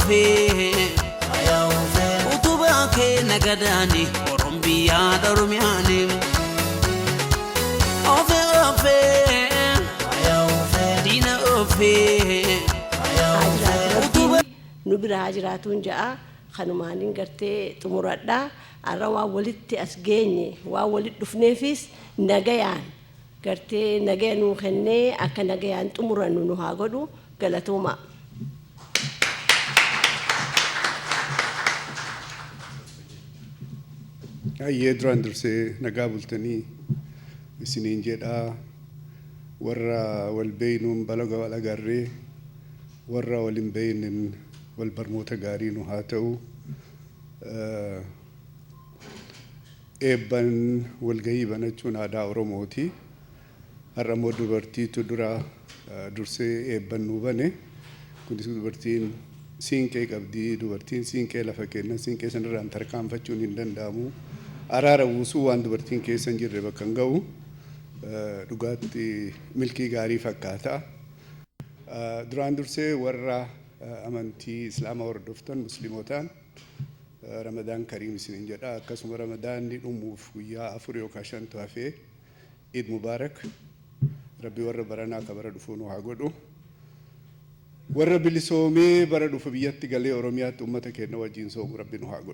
ofe utuba ke nagadani orombiya darumyani ofe dina ofe utuba nubira hajratun jaa khanumanin garte tumuradda arawa walitti asgenye wa walit dufnefis nagayan garte nagenu khenne aka nagayan tumuranu no hagodu galatuma ay durandurse nagabultani isinin jeda warra walbaynum balaga wala garre warra walimbaynin والبرموتا قارين وهاتو إبن والجيبة نجون عدا ورموتي الرمود برتي تدرا درسي إبن نوبني كنت برتين سين كي قبدي برتين سين كي لفكينا سين كي سنرا انتركام فتشون إندن دامو أرارا وسو عند برتين كي سنجر ربكنغو دقاتي ملكي قاري فكاتا دران درسي ورا أمانتي إسلام وردفتن مسلموتان رمضان كريم سنين جدا كسم رمضان نموف ويا أفريو كاشان توافي عيد مبارك ربي ورب برنا كبر دفون وعقدو ورب اللي سومي برد فبيات تقلي أورميات أمتك نواجين سوم ربي نعقدو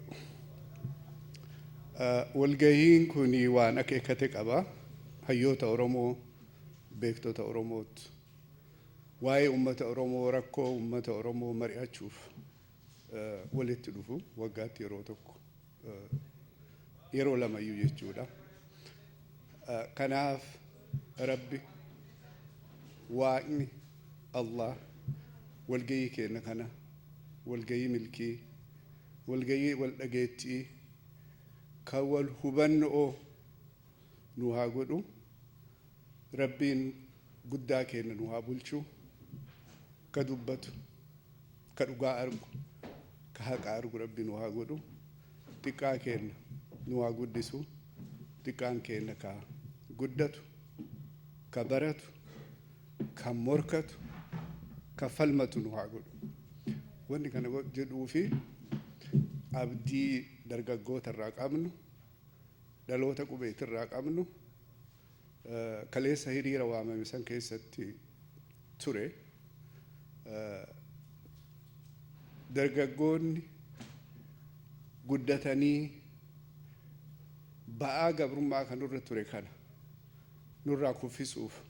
والجايين كوني وانا كتك أبا هيوتا أورمو بيكتو أورموت واي أمة أورومو ركو أمة أورومو مريا تشوف ولت دفو وقات يروتك يرو لما يوجد جودا كناف ربي واني الله والجي كنا كنا والجي ملكي والجي والأجيتي كول هبن أو نوهاجدو ربين قدا كنا نوهابلشو كدبته كدوغا أرجو كهاك أرجو ربي نوهاجدو تكا كنا نوهاجدسو تكان كنا كا قدته كبرته كمركته كفلمته نوهاجدو واني كان جدو في أبدي درجة جوت الراك أمنو دلوتا كوبيت الراك أمنو كليس هيري روامة مثلا كيستي توري درجون قدتني بقى قبل ما كان نور توري كان نور في سوف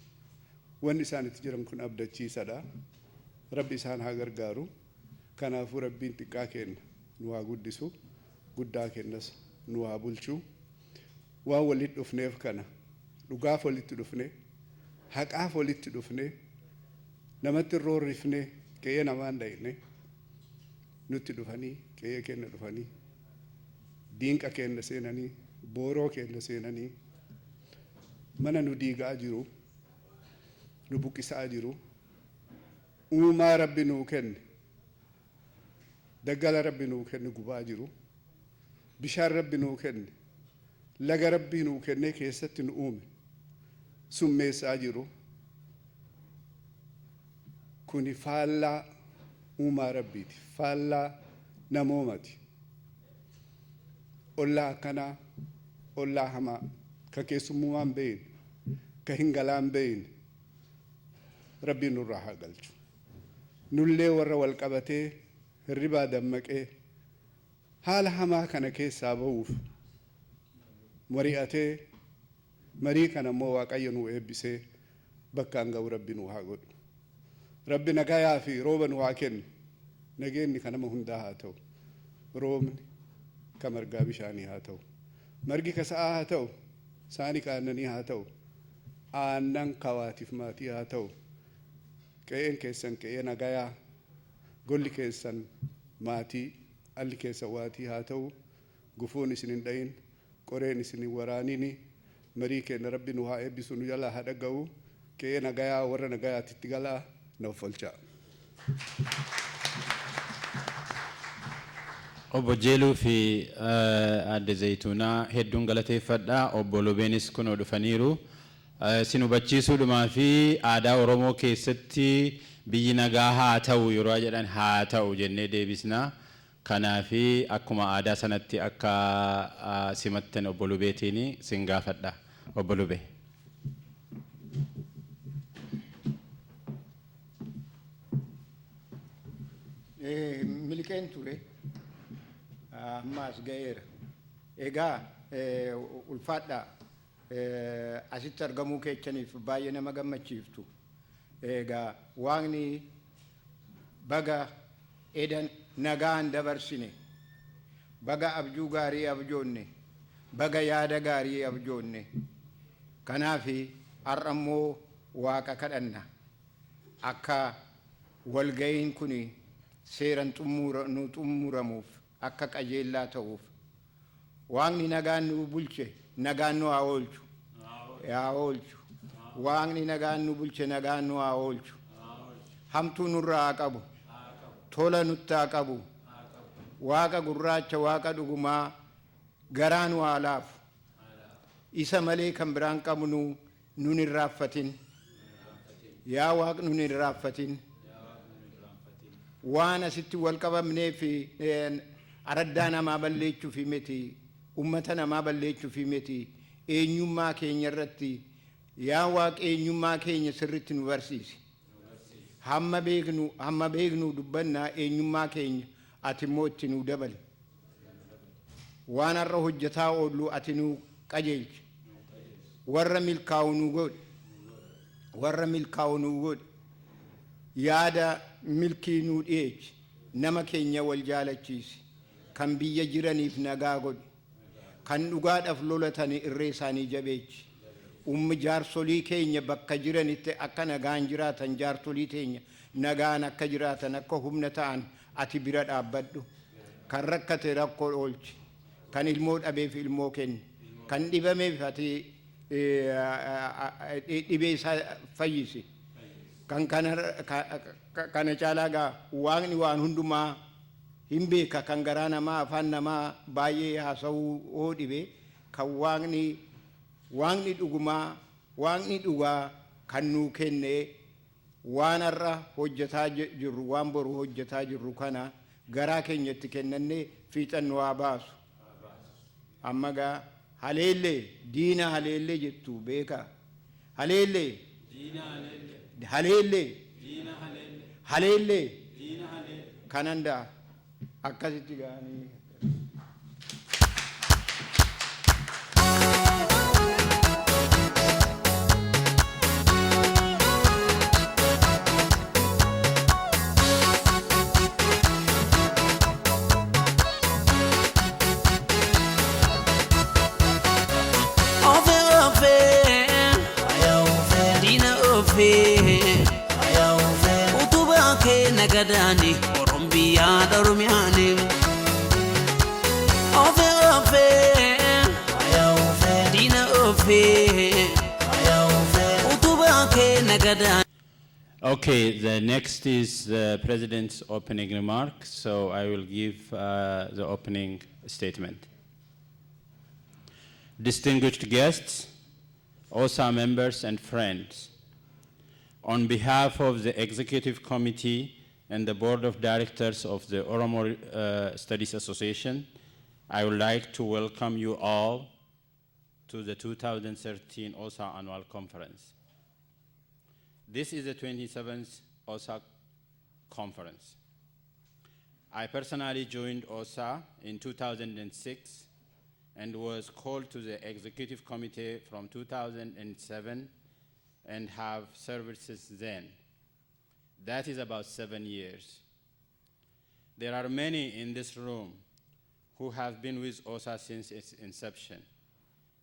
والنسان تجرم كن أبدا شيء سدا ربي سان هاجر جارو كان أفو ربي تكاكين نوا قدسو قداكين ناس نوا بولشو وولد أفنيف كنا لقاف ولد دفنه حقاف ولد دفنه نمت الرور رفنه كي نمان داينه نت دفني كي كن دفني دينك كن نسيناني بورو كن نسيناني منا نديغا جرو نبوكي ساجرو وما ربي نوكن دقال ربي نوكن نقبا جرو بشار ربي نوكن لغا ربي نوكن كيست نؤمن سمي ساجرو كوني فالا وما ربيتي فالا نمومتي الله كنا الله هما ككيسموان بين كهنجلان بين ربي نور راح قلتو نولي ورا والقبته الربا دمك ايه حال هما كان كيس سابوف مريئته مري كان مو واقعينو ابسه بكانغا ربي نو هاغد ربي نغايا في روبن واكن نجيني كان ما هندا هاتو روم كمرغا بشاني هاتو مرغي كسا هاتو ساني كانني هاتو آنن كواتف ماتي هاتو كأن كيسن كأن نغايا قولي كيسن ماتي اللي كيسواتي هاتو غفوني سنين دين قريني سنين ورانيني مريكي نربي نوها ابسو نجالا هذا جو كي نجايا ورا نجايا تتجالا نوفلشا أبو جيلو في عد زيتونا هدون غلطي فدا أبو لبنس كنو دفنيرو Sin hubachiisuudhumaa fi aadaa Oromoo keessatti biyyi nagaa haa ta'u yeroo jedhan haa ta'u jennee deebisna. Kanaafi akkuma aadaa sanatti akka simattan obbo Lubeetiini sin gaafadha. Obbo Lubee. Milkeen ture ammaas ga'eera. Egaa ulfaadha asitti argamuu keechaniif baay'ee nama gammachiiftu. Egaa waaqni baga edan nagaan dabarsine, baga abjuu gaarii abjoonne, baga yaada gaarii abjoonne. Kanaafi har'a immoo waaqa kadhanna akka walga'iin kuni seeran nu xumuramuuf akka qajeellaa ta'uuf. Waaqni nagaan nu bulche nagaan nu haa oolchu. Haa oolchu. Waaqni nagaan nu bulche nagaan nu haa oolchu. Hamtuu nurraa haa qabu. Tola nutti haa qabu. Waaqa gurraacha waaqa dhugumaa garaa nu haa laafu. Isa malee kan biraan qabnu nun hin raaffatin. Yaa Waaqni nun hin raaffatin. Waan asitti wal qabamnee fi araddaa namaa balleechuu fi miti, ummata namaa balleechuu fi miti, eenyummaa keenya irratti yaa Waaqi eenyummaa keenya sirritti nu barsiisi. Hamma beeknu dubbannaa eenyummaa keenya ati immoo itti nu dabali. Waan har'a hojjetaa oollu ati nu qajeelchi. Warra milkaa'u nu godhi. Warra milkaa'u nu godhi. Yaada milkii nu dhiyeechi. Nama keenya wal jaalachiisi. Kan biyya jiraniif nagaa godhi. Kan dhugaadhaaf lolatan irree isaanii jabeechi. Ummi jaarsolii keenya bakka jiranitti akka nagaan jiraatan, jaarsolii teenya nagaan akka jiraatan, akka humna ta'an ati bira dhaabbadhu. Kan rakkate rakkoo oolchi. Kan ilmoo dhabeef ilmoo kenni. Kan dhibameef ati dhibee isaa fayyisi. Kan kana caalaa gaa waaqni waan hundumaa hin beeka. Kan garaa namaa afaan namaa baay'ee haasa'uu oo dhibe kan waaqni dhugumaa waaqni dhugaa kan nuu kenne waan har'a hojjetaa jirru waan boru hojjetaa jirru kana garaa keenyatti kennannee fiixan nu haa baasu. Amma gaa haleellee diina haleellee jettu beeka. Haleellee haleellee haleellee kanan daa akkasitti gaanii. Utubaa kee nagadaani Orombiyaa Darumiyaani. Diina ofee utubaa kee nagadaani. Okay, the next is the President's opening remarks, so I will give the opening statement. Distinguished guests, OSA members and friends, on behalf of the Executive Committee and the Board of Directors of the Oromo Studies Association, I would like to welcome you all to the 2013 OSA Annual Conference. This is the 27th OSA Conference. I personally joined OSA in 2006 and was called to the Executive Committee from 2007 and have served since then. That is about 7 years. There are many in this room who have been with OSA since its inception,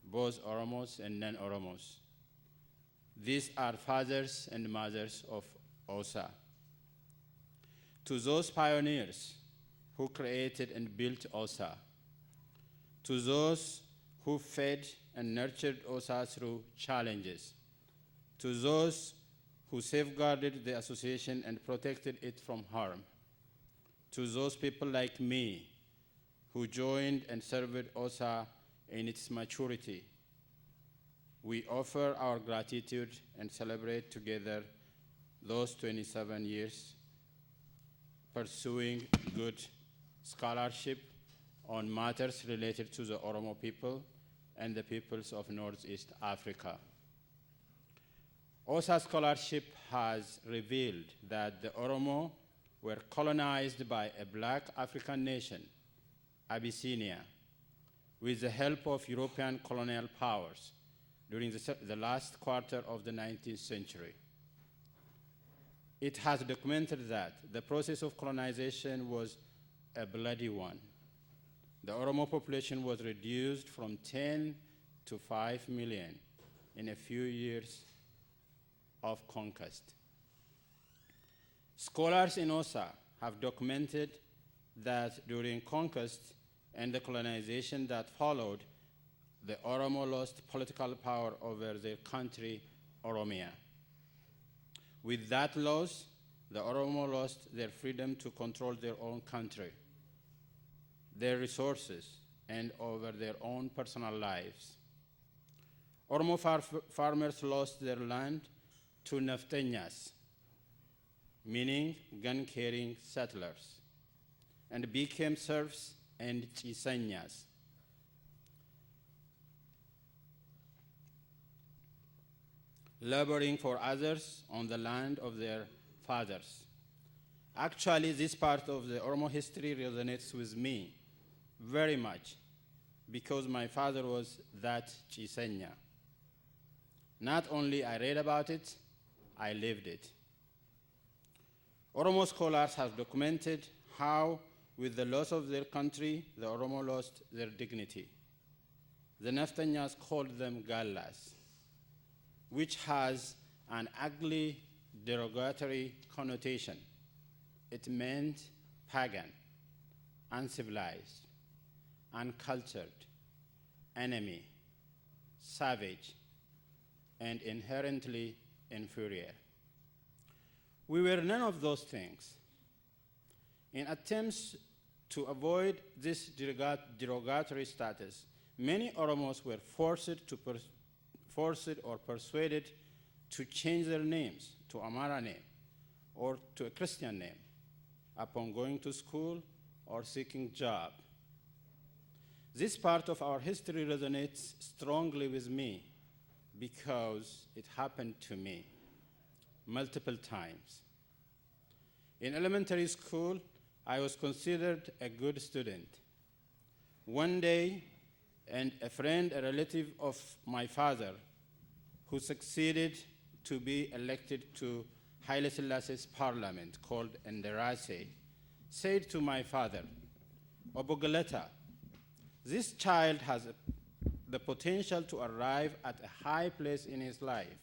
both Oromos and non-Oromos. These are fathers and mothers of OSA. To those pioneers who created and built OSA, to those who fed and nurtured OSA through challenges, to those who safeguarded the association and protected it from harm, to those people like me who joined and served OSA in its maturity, we offer our gratitude and celebrate together those 27 years pursuing good scholarship on matters related to the Oromo people and the peoples of Northeast Africa. OSA scholarship has revealed that the Oromo were colonized by a black African nation, Abyssinia, with the help of European colonial powers during the last quarter of the 19th century. It has documented that the process of colonization was a bloody one. The Oromo population was reduced from 10 to 5 million in a few years of conquest. Scholars in OSA have documented that during conquest and the colonization that followed, the Oromo lost political power over their country, Oromia. With that loss, the Oromo lost their freedom to control their own country, their resources, and over their own personal lives. Oromo farmers lost their land to Nafteñas, meaning gun-carrying settlers, and became serfs and Chiseñas. Laboring for others on the land of their fathers. Actually, this part of the Oromo history resonates with me very much because my father was that Chiseña. Not only I read about it, I lived it. Oromo scholars have documented how, with the loss of their country, the Oromo lost their dignity. The Nafteñas called them Gallas, which has an ugly, derogatory connotation. It meant pagan, uncivilized, uncultured, enemy, savage, and inherently inferior. We were none of those things. In attempts to avoid this derogatory status, many Oromos were forced or persuaded to change their names to Amara name or to a Christian name upon going to school or seeking job. This part of our history resonates strongly with me because it happened to me multiple times. In elementary school, I was considered a good student. One day, and a friend, a relative of my father, who succeeded to be elected to Haile Selassie's parliament called Nderase, said to my father, Obogaleta, this child has the potential to arrive at a high place in his life.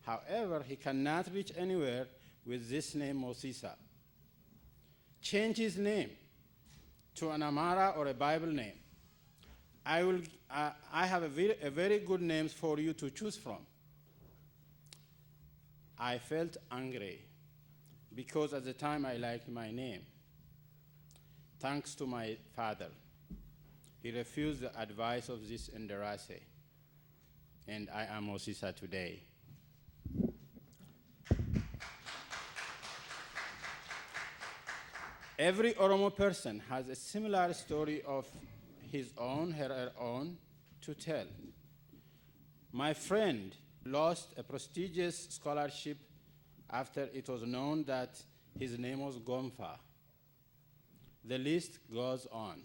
However, he cannot reach anywhere with this name Mosisa. Change his name to an Amara or a Bible name. I have a very good name for you to choose from. I felt angry because at the time I liked my name. Thanks to my father, he refused the advice of this Nderase, and I am Mosisa today. Every Oromo person has a similar story of his own, her own, to tell. My friend lost a prestigious scholarship after it was known that his name was Gomfa. The list goes on.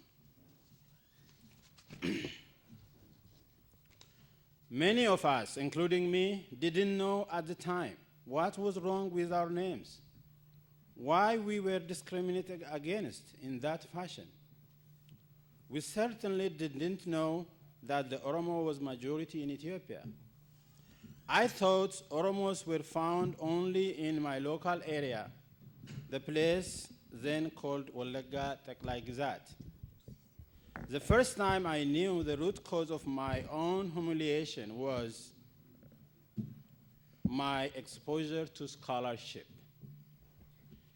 Many of us, including me, didn't know at the time what was wrong with our names, why we were discriminated against in that fashion. We certainly didn't know that the Oromo was majority in Ethiopia. I thought Oromos were found only in my local area, the place then called Wolaga Taklai Gizat. The first time I knew the root cause of my own humiliation was my exposure to scholarship.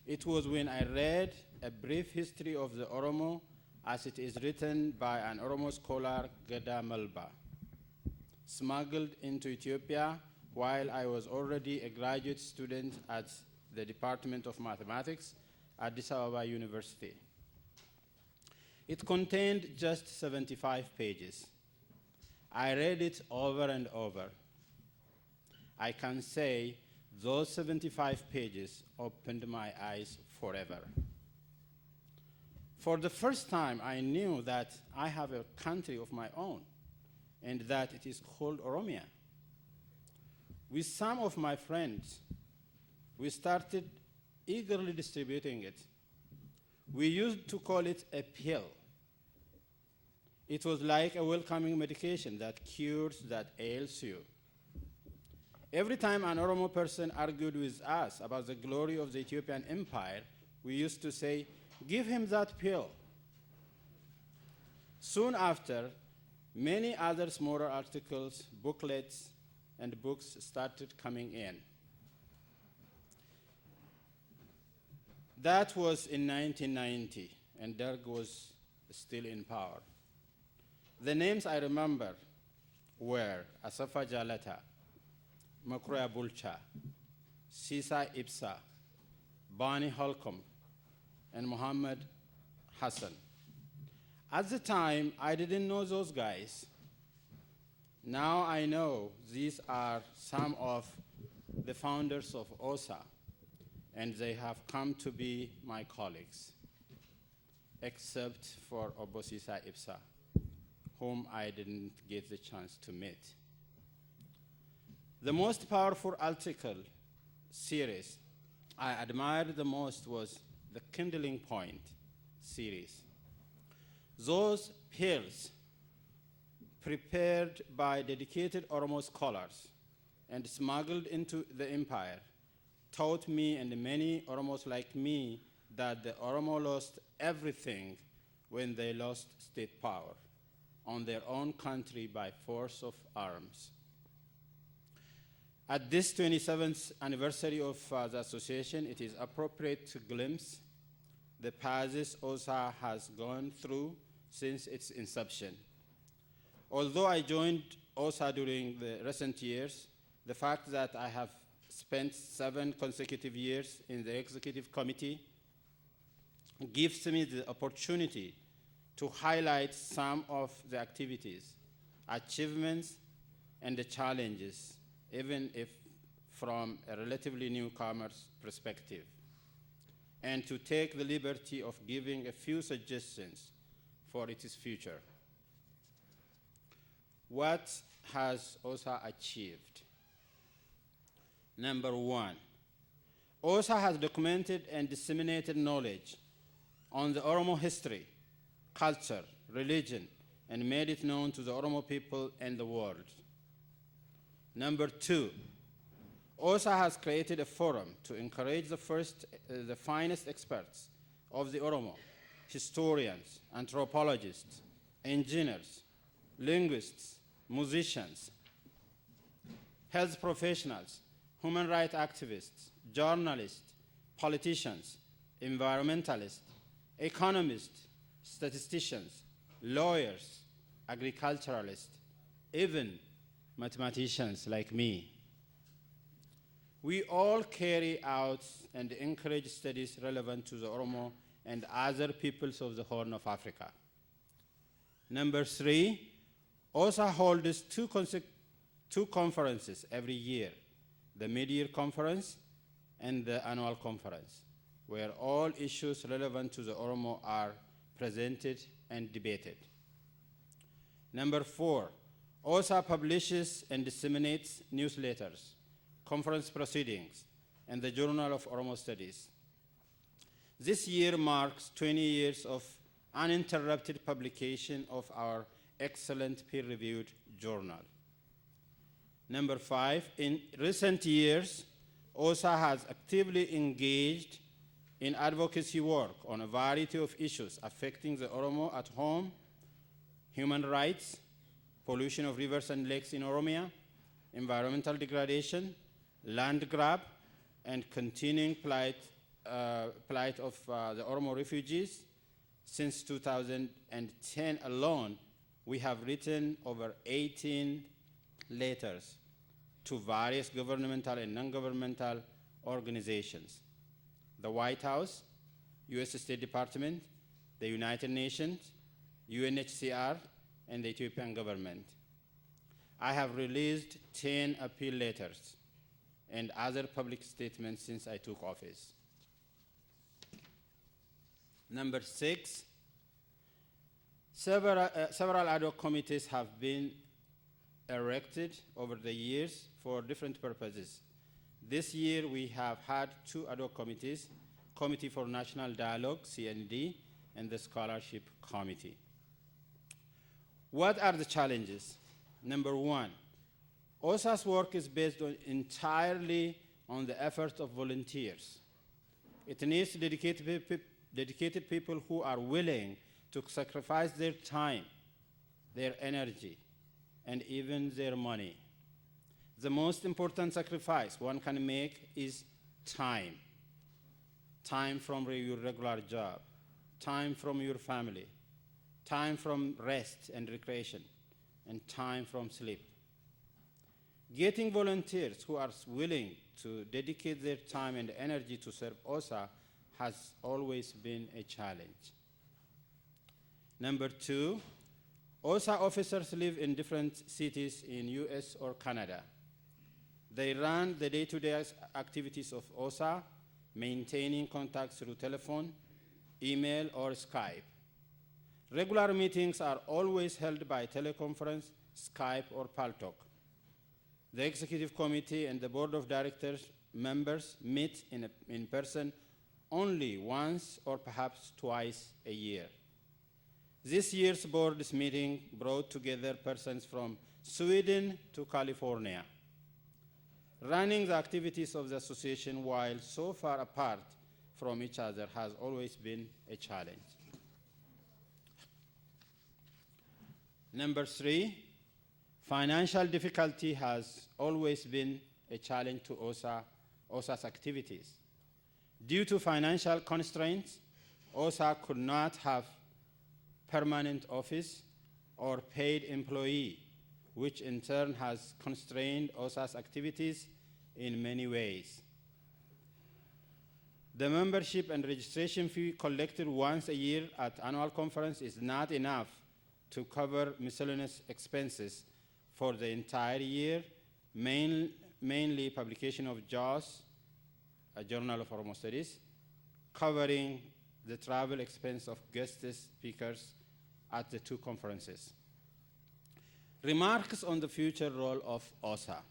It was when I read a brief history of the Oromo as it is written by an Oromo scholar, Geda Malba. smuggled into Ethiopia while I was already a graduate student at the Department of Mathematics at Addis Ababa University. It contained just 75 pages. I read it over and over. I can say those 75 pages opened my eyes forever. For the first time, I knew that I have a country of my own and that it is called Oromia. With some of my friends, we started eagerly distributing it. We used to call it a pill. It was like a welcoming medication that cures that ails you. Every time an Oromo person argued with us about the glory of the Ethiopian empire, we used to say, "Give him that pill." Soon after, many other smaller articles, booklets, and books started coming in. That was in 1990, and Derg was still in power. The names I remember were Asafa Jalata, Makroya Bulcha, Sisa Ibsa, Bani Holcomb, and Muhammad Hassan. At the time, I didn't know those guys. Now I know these are some of the founders of OSA, and they have come to be my colleagues, except for Obosisa Ibsa, whom I didn't get the chance to meet. The most powerful article series I admired the most was the Kindling Point series. Those pills, prepared by dedicated Oromo scholars and smuggled into the empire, taught me and many Oromos like me that the Oromo lost everything when they lost state power on their own country by force of arms. At this 27th anniversary of the association, it is appropriate to glimpse the paths OSA has gone through since its inception. Although I joined OSA during the recent years, the fact that I have spent 7 consecutive years in the executive committee gives me the opportunity to highlight some of the activities, achievements, and the challenges, even if from a relatively newcomer's perspective, and to take the liberty of giving a few suggestions for its future. What has OSA achieved? Number 1, OSA has documented and disseminated knowledge on the Oromo history, culture, religion, and made it known to the Oromo people and the world. Number 2, OSA has created a forum to encourage the finest experts of the Oromo, historians, anthropologists, engineers, linguists, musicians, health professionals, human rights activists, journalists, politicians, environmentalists, economists, statisticians, lawyers, agriculturalists, even mathematicians like me. We all carry out and encourage studies relevant to the Oromo and other peoples of the Horn of Africa. Number 3, OSA holds two conferences every year, the mid-year conference and the annual conference, where all issues relevant to the Oromo are presented and debated. Number 4, OSA publishes and disseminates newsletters, conference proceedings, and the Journal of Oromo Studies. This year marks 20 years of uninterrupted publication of our excellent peer-reviewed journal. Number 5, in recent years, OSA has actively engaged in advocacy work on a variety of issues affecting the Oromo at home, human rights, pollution of rivers and lakes in Oromia, environmental degradation, land grab, and continuing plight of the Oromo refugees. Since 2010 alone, we have written over 18 letters to various governmental and non-governmental organizations: the White House, U.S. State Department, the United Nations, UNHCR, and the Ethiopian government. I have released 10 appeal letters and other public statements since I took office. Number 6, several ad hoc committees have been erected over the years for different purposes. This year we have had 2 ad hoc committees: Committee for National Dialogue, CND, and the Scholarship Committee. What are the challenges? Number 1, OSA's work is based entirely on the efforts of volunteers. It needs dedicated people who are willing to sacrifice their time, their energy, and even their money. The most important sacrifice one can make is time. Time from your regular job, time from your family, time from rest and recreation, and time from sleep. Getting volunteers who are willing to dedicate their time and energy to serve OSA has always been a challenge. Number 2, OSA officers live in different cities in US or Canada. They run the day-to-day activities of OSA, maintaining contacts through telephone, email, or Skype. Regular meetings are always held by teleconference, Skype, or Paltalk. The executive committee and the board of directors members meet in person only once or perhaps twice a year. This year's board's meeting brought together persons from Sweden to California. Running the activities of the association while so far apart from each other has always been a challenge. Number 3, financial difficulty has always been a challenge to OSA's activities. Due to financial constraints, OSA could not have permanent office or paid employee, which in turn has constrained OSA's activities in many ways. The membership and registration fee collected once a year at annual conference is not enough to cover miscellaneous expenses for the entire year, mainly publication of JOS, a Journal of Oromo Studies, covering the travel expense of guest speakers at the 2 conferences. Remarks on the future role of OSA.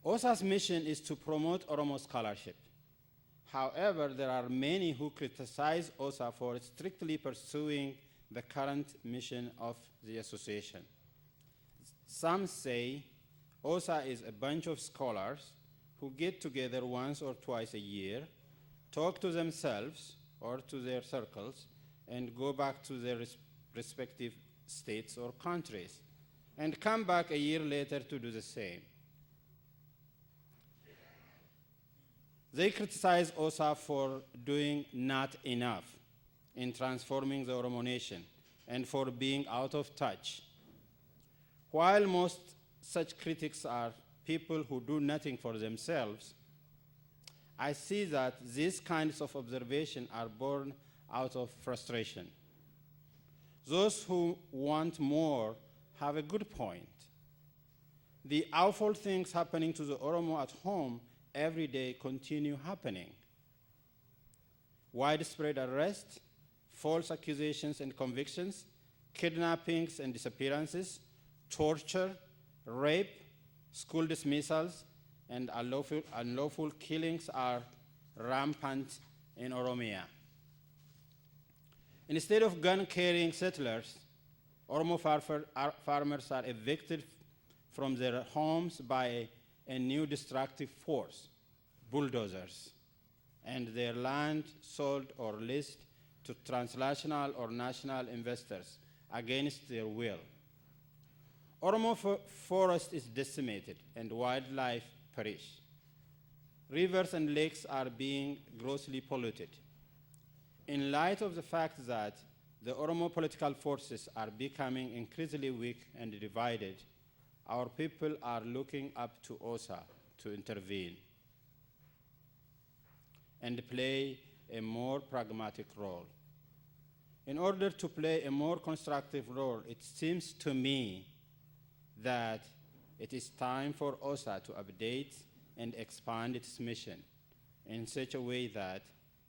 OSA's mission is to promote Oromo scholarship. However, there are many who criticize OSA for strictly pursuing the current mission of the association. Some say OSA is a bunch of scholars who get together once or twice a year, talk to themselves or to their circles, and go back to their respective states or countries, and come back a year later to do the same. They criticize OSA for doing not enough in transforming the Oromo nation and for being out of touch. While most such critics are people who do nothing for themselves, I see that these kinds of observations are born out of frustration. Those who want more have a good point. The awful things happening to the Oromo at home every day continue happening. Widespread arrest, false accusations and convictions, kidnappings and disappearances, torture, rape, school dismissals, and unlawful killings are rampant in Oromia. Instead of gun-carrying settlers, Oromo farmers are evicted from their homes by a new destructive force, bulldozers, and their land sold or leased to transnational or national investors against their will. Oromo forest is decimated and wildlife perish. Rivers and lakes are being grossly polluted. In light of the fact that the Oromo political forces are becoming increasingly weak and divided, our people are looking up to OSA to intervene and play a more pragmatic role. In order to play a more constructive role, it seems to me that it is time for OSA to update and expand its mission in such a way that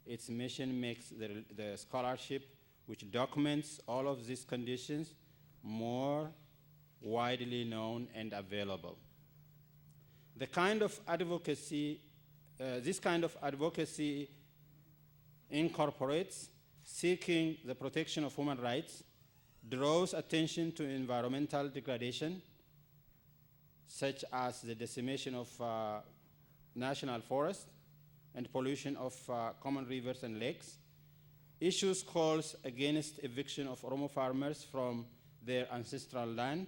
its mission makes the scholarship, which documents all of these conditions, more widely known and available. This kind of advocacy incorporates seeking the protection of human rights, draws attention to environmental degradation, such as the decimation of national forests and pollution of common rivers and lakes, issues calls against eviction of Oromo farmers from their ancestral land,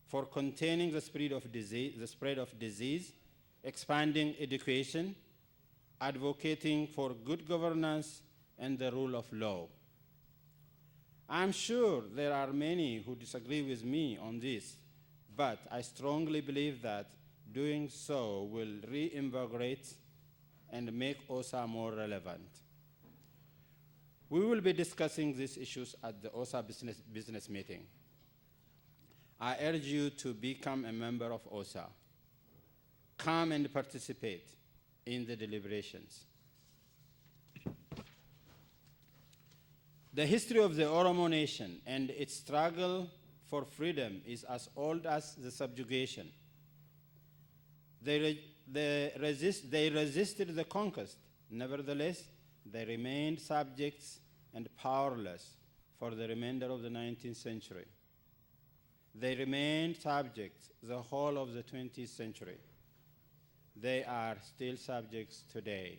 for containing the spread of disease, expanding education, advocating for good governance and the rule of law. I'm sure there are many who disagree with me on this, but I strongly believe that doing so will reinvigorate and make OSA more relevant. We will be discussing these issues at the OSA business meeting. I urge you to become a member of OSA. Come and participate in the deliberations. The history of the Oromo nation and its struggle for freedom is as old as the subjugation. They resisted the conquest. Nevertheless, they remained subjects and powerless for the remainder of the 19th century. They remained subjects the whole of the 20th century. They are still subjects today.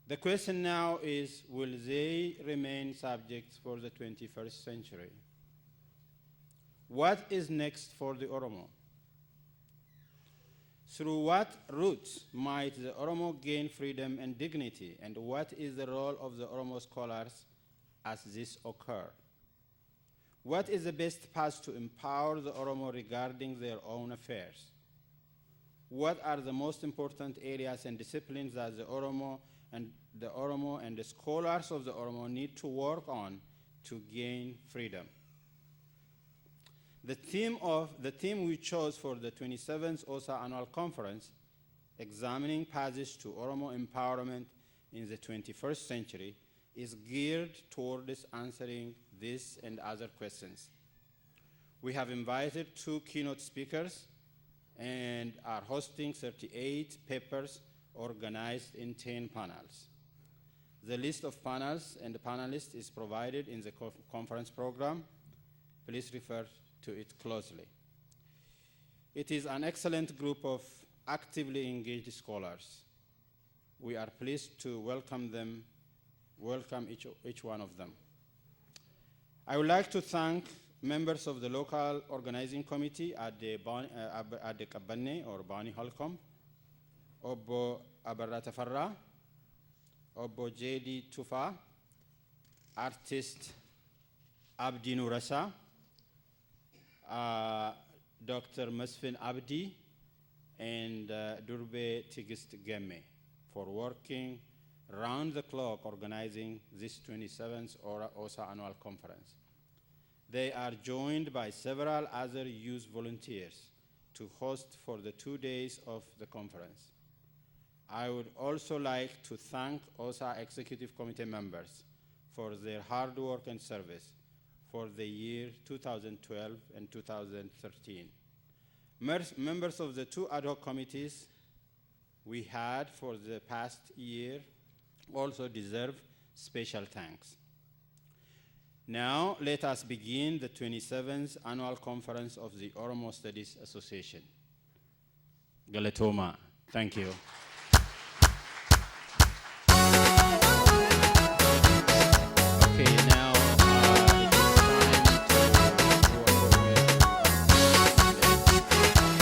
The question now is, will they remain subjects for the 21st century? What is next for the Oromo? Through what routes might the Oromo gain freedom and dignity, and what is the role of the Oromo scholars as this occurs? What is the best path to empower the Oromo regarding their own affairs? What are the most important areas and disciplines that the Oromo and the scholars of the Oromo need to work on to gain freedom? The theme we chose for the 27th OSA Annual Conference, examining paths to Oromo empowerment in the 21st century, is geared towards answering this and other questions. We have invited 2 keynote speakers and are hosting 38 papers organized in 10 panels. The list of panels and the panelists is provided in the conference program. Please refer to it closely. It is an excellent group of actively engaged scholars. We are pleased to welcome each one of them. I would like to thank members of the local organizing committee at the Kabane or Bani Holcomb, Obbo Abarra Tafarra, Obbo J.D. Tufa, artist Abdi Nurasa, Dr. Masfin Abdi, and Durbe Tigist Gemme for working round the clock organizing this 27th OSA Annual Conference. They are joined by several other youth volunteers to host for the 2 days of the conference. I would also like to thank OSA Executive Committee members for their hard work and service for the year 2012 and 2013. Members of the 2 ad hoc committees we had for the past year also deserve special thanks. Now, let us begin the 27th Annual Conference of the Oromo Studies Association. Galatoma, thank you. Okay, now